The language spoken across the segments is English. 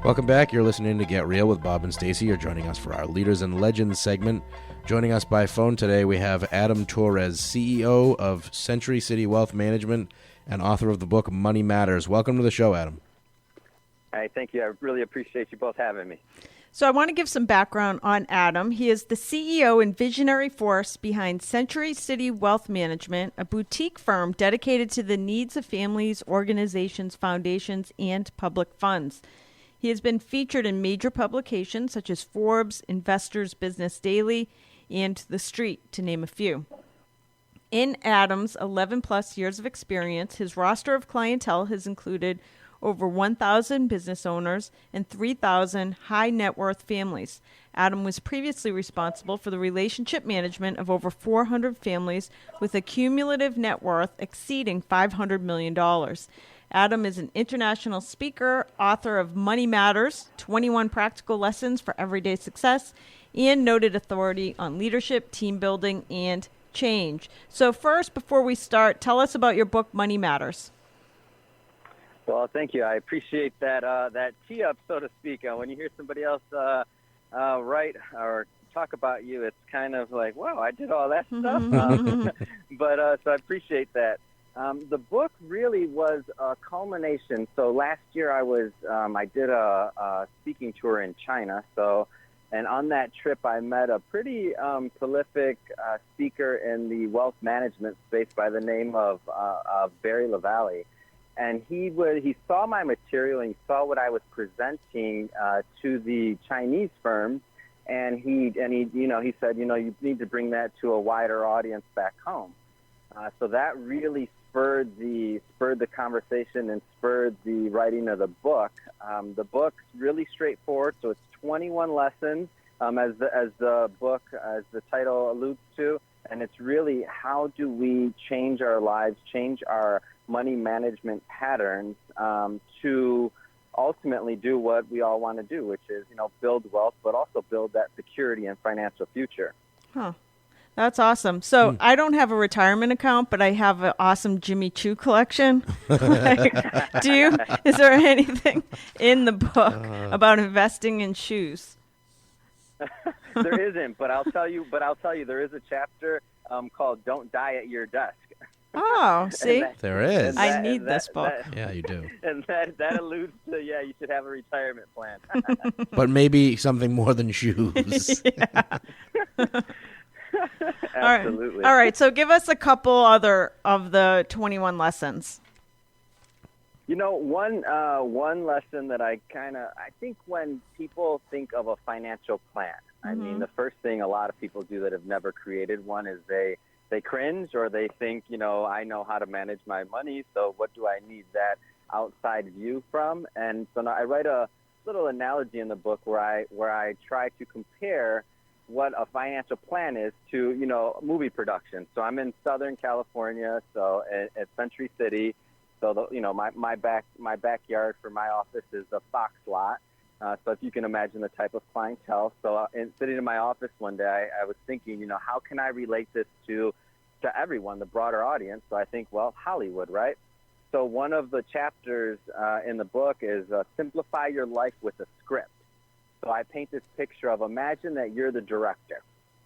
Welcome back. You're listening to Get Real with Bob and Stacy. You're joining us for our Leaders and Legends segment. Joining us by phone today, we have Adam Torres, CEO of Century City Wealth Management and author of the book Money Matters. Welcome to the show, Adam. Hi, thank you. I really appreciate you both having me. So I want to give some background on Adam. He is the CEO and visionary force behind Century City Wealth Management, a boutique firm dedicated to the needs of families, organizations, foundations, and public funds. He has been featured in major publications such as Forbes, Investors Business Daily, and The Street, to name a few. In Adam's 11-plus years of experience, his roster of clientele has included over 1,000 business owners and 3,000 high-net-worth families. Adam was previously responsible for the relationship management of over 400 families with a cumulative net worth exceeding $500 million. Adam is an international speaker, author of Money Matters, 21 Practical Lessons for Everyday Success, and noted authority on leadership, team building, and change. So first, before we start, tell us about your book, Money Matters. Well, thank you. I appreciate that that tee-up, so to speak. When you hear somebody else write or talk about you, it's kind of like, wow, I did all that stuff. So I appreciate that. The book really was a culmination. So last year I did a speaking tour in China. And on that trip I met a pretty prolific speaker in the wealth management space by the name of Barry LaValle. And he saw my material and he saw what I was presenting to the Chinese firms, and he said, you need to bring that to a wider audience back home. So that really spurred the conversation and spurred the writing of the book. The book's really straightforward, so it's 21 lessons, as the title alludes to, and it's really how do we change our lives, change our money management patterns to ultimately do what we all want to do, which is, build wealth, but also build that security and financial future. Huh. That's awesome. So I don't have a retirement account, but I have an awesome Jimmy Choo collection. Do you? Is there anything in the book about investing in shoes? There isn't, but I'll tell you, there is a chapter called "Don't Die at Your Desk." Oh, see? There is. I need this book. Yeah, you do. And that alludes to, you should have a retirement plan. But maybe something more than shoes. Absolutely. All right. So give us a couple other of the 21 lessons. One lesson that I think when people think of a financial plan, I mean, the first thing a lot of people do that have never created one is they cringe, or they think, I know how to manage my money, so what do I need that outside view from? And so now I write a little analogy in the book where I try to compare what a financial plan is to, movie production. So I'm in Southern California, so at Century City. So my backyard for my office is a Fox lot. So if you can imagine the type of clientele. So sitting in my office one day, I was thinking, how can I relate this to everyone, the broader audience? So I think, well, Hollywood, right? So one of the chapters in the book is simplify your life with a script. So I paint this picture of, imagine that you're the director.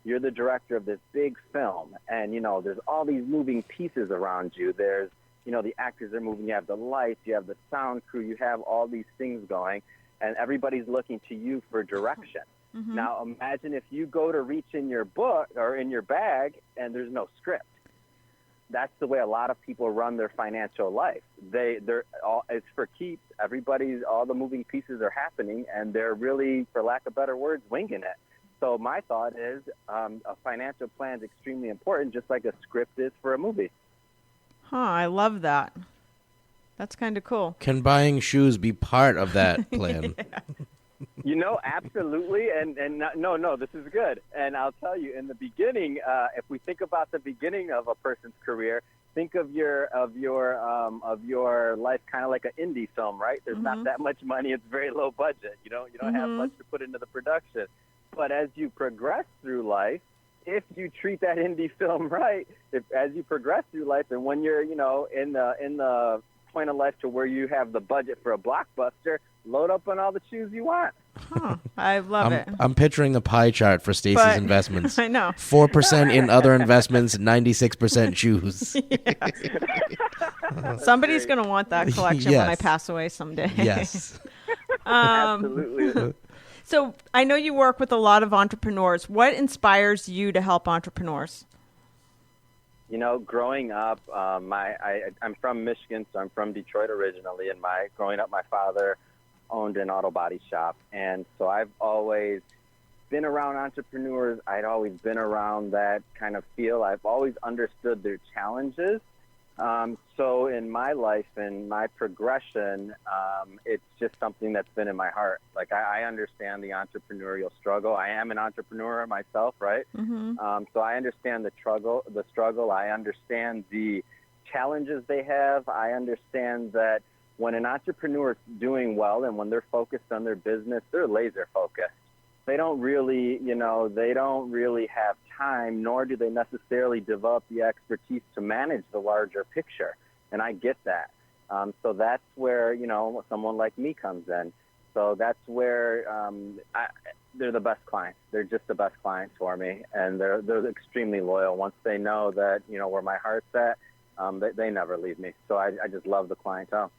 You're the director of this big film, and, there's all these moving pieces around you. There's, the actors are moving. You have the lights, you have the sound crew, you have all these things going, and everybody's looking to you for direction. Mm-hmm. Now, imagine if you go to reach in your book or in your bag and there's no script. That's the way a lot of people run their financial life. It's for keeps. All the moving pieces are happening, and they're really, for lack of better words, winging it. So my thought is a financial plan is extremely important, just like a script is for a movie. Huh, I love that. That's kind of cool. Can buying shoes be part of that plan? Absolutely. And no, this is good. And I'll tell you, in the beginning, if we think about the beginning of a person's career, think of your life kind of like an indie film, right? There's not that much money. It's very low budget. You don't have much to put into the production. But as you progress through life, if you treat that indie film right, as you progress through life, and when you're in the point of life to where you have the budget for a Blockbuster, load up on all the shoes you want. Huh. I love it. I'm picturing a pie chart for Stacy's investments. I know. 4% in other investments, 96% shoes. Somebody's going to want that collection when I pass away someday. Yes. Absolutely. So I know you work with a lot of entrepreneurs. What inspires you to help entrepreneurs? You know, growing up, I'm from Michigan, so I'm from Detroit originally, and growing up, my father owned an auto body shop, and so I've always been around entrepreneurs. I'd always been around that kind of feel. I've always understood their challenges. So in my life and my progression, it's just something that's been in my heart. Like I understand the entrepreneurial struggle. I am an entrepreneur myself, right? Mm-hmm. So I understand the struggle. I understand the challenges they have. I understand that when an entrepreneur is doing well and when they're focused on their business, they're laser focused. They don't really have time, nor do they necessarily develop the expertise to manage the larger picture. And I get that. So that's where, someone like me comes in. So that's where they're the best clients. They're just the best clients for me. And they're extremely loyal. Once they know that, where my heart's at, they never leave me. So I just love the clientele.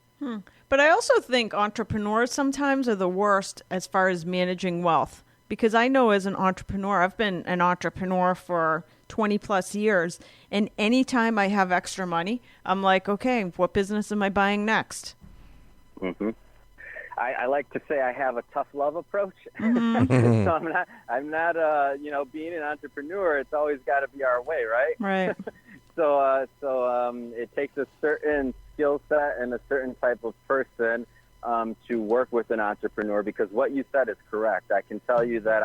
But I also think entrepreneurs sometimes are the worst as far as managing wealth. Because I know as an entrepreneur, I've been an entrepreneur for 20 plus years. And anytime I have extra money, I'm like, okay, what business am I buying next? Mm-hmm. I like to say I have a tough love approach. Mm-hmm. So I'm not, being an entrepreneur, it's always got to be our way, right? Right. So it takes a certain skill set and a certain type of person to work with an entrepreneur, because what you said is correct. I can tell you that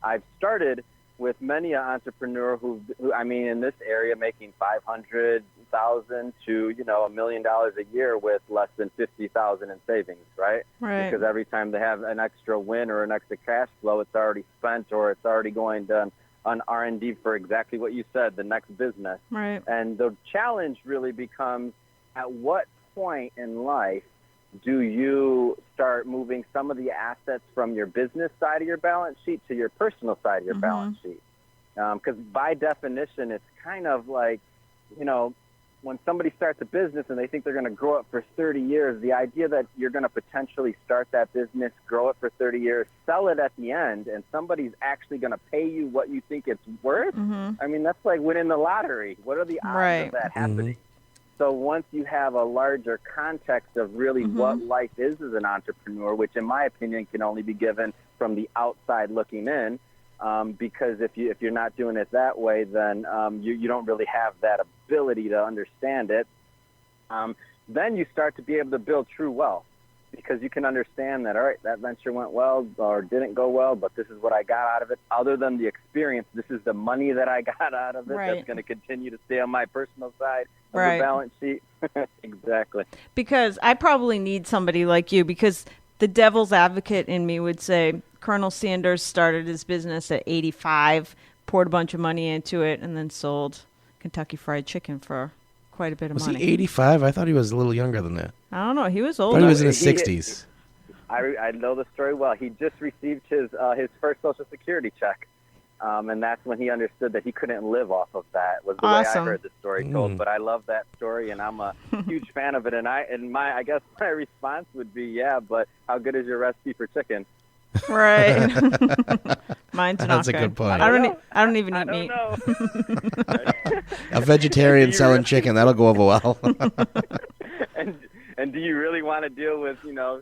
I've started with many an entrepreneur who in this area making $500,000 to $1 million a year with less than $50,000 in savings, right? Right. Because every time they have an extra win or an extra cash flow, it's already spent or it's already going to on R&D for exactly what you said, the next business. Right. And the challenge really becomes, at what point in life do you start moving some of the assets from your business side of your balance sheet to your personal side of your balance sheet? Because by definition, it's kind of like, when somebody starts a business and they think they're going to grow it for 30 years, the idea that you're going to potentially start that business, grow it for 30 years, sell it at the end, and somebody's actually going to pay you what you think it's worth, that's like winning the lottery. What are the odds of that happening? So once you have a larger context of really what life is as an entrepreneur, which in my opinion can only be given from the outside looking in, because if you're not doing it that way, then you don't really have that ability to understand it. Then you start to be able to build true wealth, because you can understand that, all right, that venture went well or didn't go well, but this is what I got out of it. Other than the experience, this is the money that I got out of it that's going to continue to stay on my personal side of the balance sheet. Exactly. Because I probably need somebody like you, because the devil's advocate in me would say Colonel Sanders started his business at 85, poured a bunch of money into it, and then sold Kentucky Fried Chicken for quite a bit of money. Was he 85? I thought he was a little younger than that. I don't know. He was I older. thought he was in his 60s. I know the story well. He just received his first Social Security check, and that's when he understood that he couldn't live off of that, was the way I heard the story told. But I love that story, and I'm a huge fan of it. And I guess my response would be, yeah, but how good is your recipe for chicken? Right. Mine's not That's good. a good point. I don't even eat meat. A vegetarian selling chicken, that'll go over well. And do you really want to deal with, a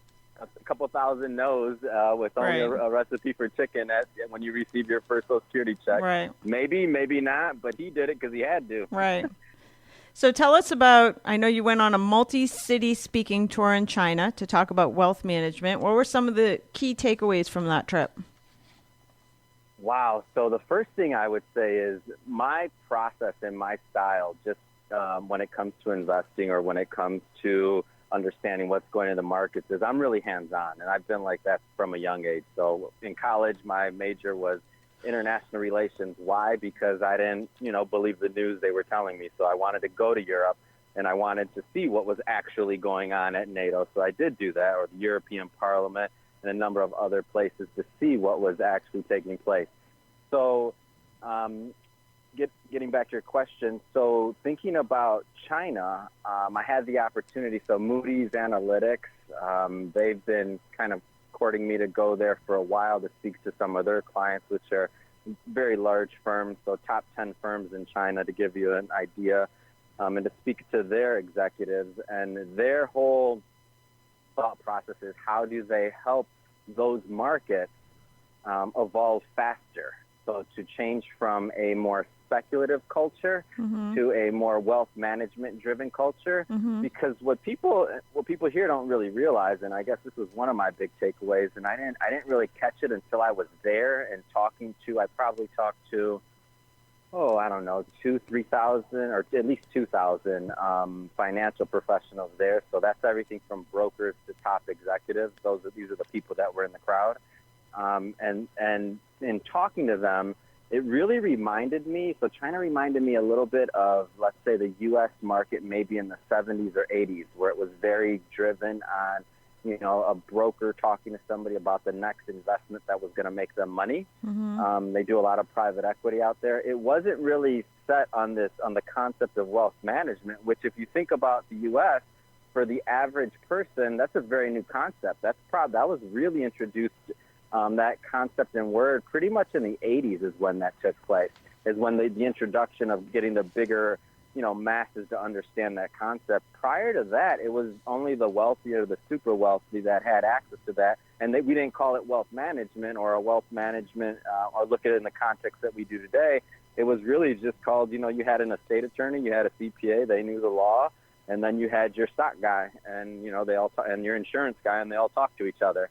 couple thousand no's with only a recipe for chicken when you receive your first Social Security check? Right. Maybe, maybe not, but he did it because he had to. Right. So tell us about, I know you went on a multi-city speaking tour in China to talk about wealth management. What were some of the key takeaways from that trip? Wow. So the first thing I would say is my process and my style, just when it comes to investing or when it comes to understanding what's going in the markets, is I'm really hands-on. And I've been like that from a young age. So in college, my major was international relations. Why? Because I didn't, believe the news they were telling me. So I wanted to go to Europe. and I wanted to see what was actually going on at NATO. So I did do that, or the European Parliament and a number of other places to see what was actually taking place. So getting back to your question, so thinking about China, I had the opportunity, so Moody's Analytics, they've been kind of courting me to go there for a while to speak to some of their clients, which are very large firms, so top 10 firms in China, to give you an idea, and to speak to their executives. And their whole thought process is, how do they help those markets evolve faster? So to change from a more speculative culture to a more wealth management driven culture, because what people here don't really realize, and I guess this was one of my big takeaways, and I didn't really catch it until I was there and I probably talked to, I don't know, 3,000 or at least 2,000 financial professionals there. So that's everything from brokers to top executives. These are the people that were in the crowd. And in talking to them, it really reminded me, so China reminded me a little bit of, let's say, the U.S. market maybe in the 70s or 80s, where it was very driven on, a broker talking to somebody about the next investment that was going to make them money. They do a lot of private equity out there. It wasn't really set on the concept of wealth management, which, if you think about the U.S., for the average person, that's a very new concept. That was really introduced, that concept and word, pretty much in the 80s is when that took place, is when the introduction of getting the bigger, masses to understand that concept. Prior to that, it was only the wealthy or the super wealthy that had access to that, and we didn't call it wealth management or a wealth management or look at it in the context that we do today. It was really just called, you had an estate attorney, you had a CPA, they knew the law, and then you had your stock guy, and and your insurance guy, and they all talked to each other.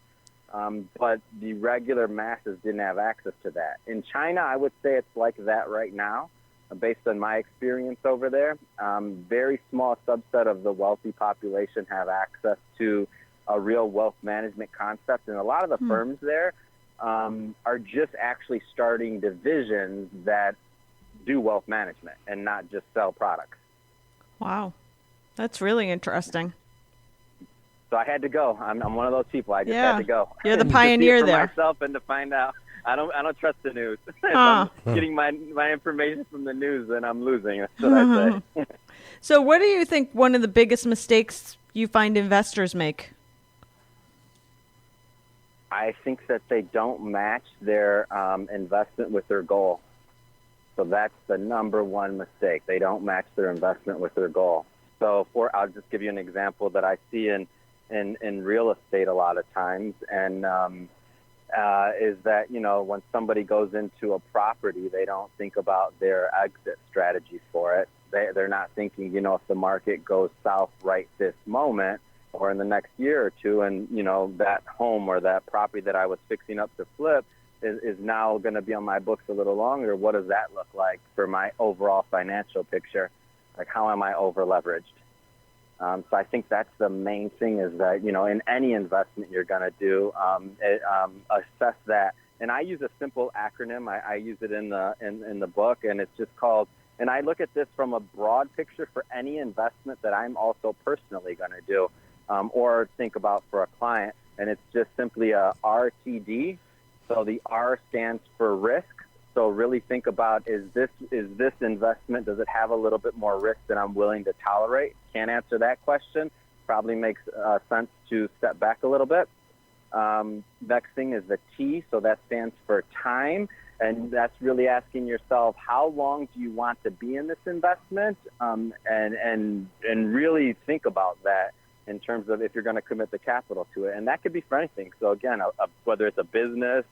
But the regular masses didn't have access to that. In China, I would say it's like that right now, based on my experience over there. Very small subset of the wealthy population have access to a real wealth management concept, and a lot of the firms there are just actually starting divisions that do wealth management and not just sell products. Wow. That's really interesting. So I had to go. I'm one of those people. I just had to go. You're the pioneer to see it for there. myself and to find out. I don't trust the news. If I'm getting my information from the news, then I'm losing. That's what I say. So what do you think one of the biggest mistakes you find investors make? I think that they don't match their investment with their goal. So that's the number one mistake. They don't match their investment with their goal. So I'll just give you an example that I see in real estate a lot of times, and is that, when somebody goes into a property, they don't think about their exit strategies for it. They're not thinking, if the market goes south right this moment or in the next year or two, and, that home or that property that I was fixing up to flip is now going to be on my books a little longer. What does that look like for my overall financial picture? Like, how am I over leveraged? So I think that's the main thing, is that, in any investment you're going to do, assess that. And I use a simple acronym. I use it in the book, and it's just called, and I look at this from a broad picture for any investment that I'm also personally going to do or think about for a client. And it's just simply a RTD. So the R stands for risk. So really think about, is this investment, does it have a little bit more risk than I'm willing to tolerate? Can't answer that question. Probably makes sense to step back a little bit. Next thing is the T, so that stands for time. And that's really asking yourself, how long do you want to be in this investment? And really think about that in terms of if you're going to commit the capital to it. And that could be for anything. So again, whether it's a business,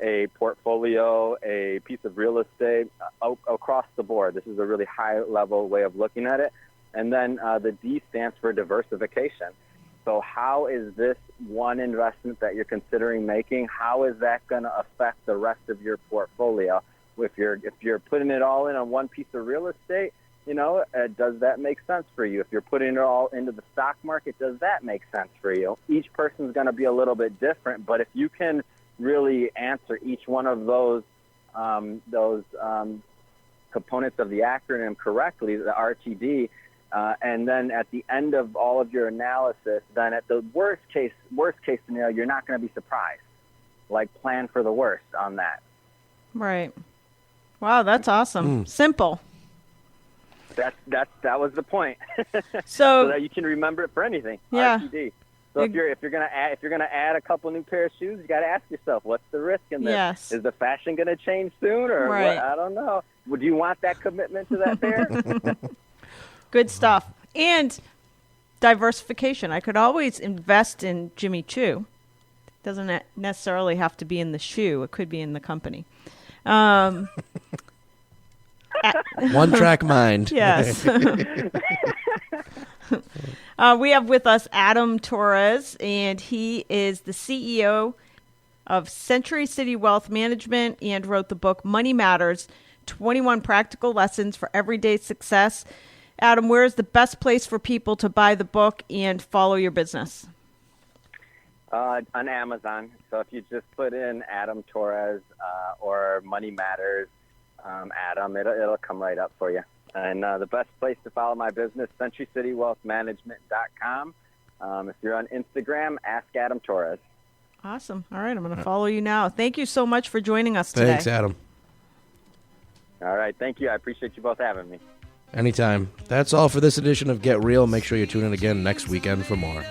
a portfolio, a piece of real estate, across the board. This is a really high-level way of looking at it. And then the D stands for diversification. So how is this one investment that you're considering making, how is that going to affect the rest of your portfolio? If you're putting it all in on one piece of real estate, does that make sense for you? If you're putting it all into the stock market, does that make sense for you? Each person's going to be a little bit different, but if you can really answer each one of those components of the acronym correctly, the RTD, And then at the end of all of your analysis, then at the worst case scenario, you're not going to be surprised. Like, plan for the worst on that. Right. Wow, that's awesome. Simple. That was the point. So that you can remember it for anything. Yeah. RTD. So if you're gonna add a couple new pair of shoes, you got to ask yourself, what's the risk in this? Yes. Is the fashion going to change soon, or Right. what? I don't know. Would you want that commitment to that pair? good stuff. And diversification. I could always invest in Jimmy Choo. Doesn't necessarily have to be in the shoe. It could be in the company. One track mind. Yes. We have with us Adam Torres, and he is the CEO of Century City Wealth Management and wrote the book Money Matters, 21 Practical Lessons for Everyday Success. Adam, where is the best place for people to buy the book and follow your business? On Amazon. So if you just put in Adam Torres or Money Matters, Adam, it'll come right up for you. And the best place to follow my business, centurycitywealthmanagement.com. If you're on Instagram, ask Adam Torres. Awesome. All right, I'm going to follow you now. Thank you so much for joining us today. Thanks, Adam. All right, thank you. I appreciate you both having me. Anytime. That's all for this edition of Get Real. Make sure you tune in again next weekend for more.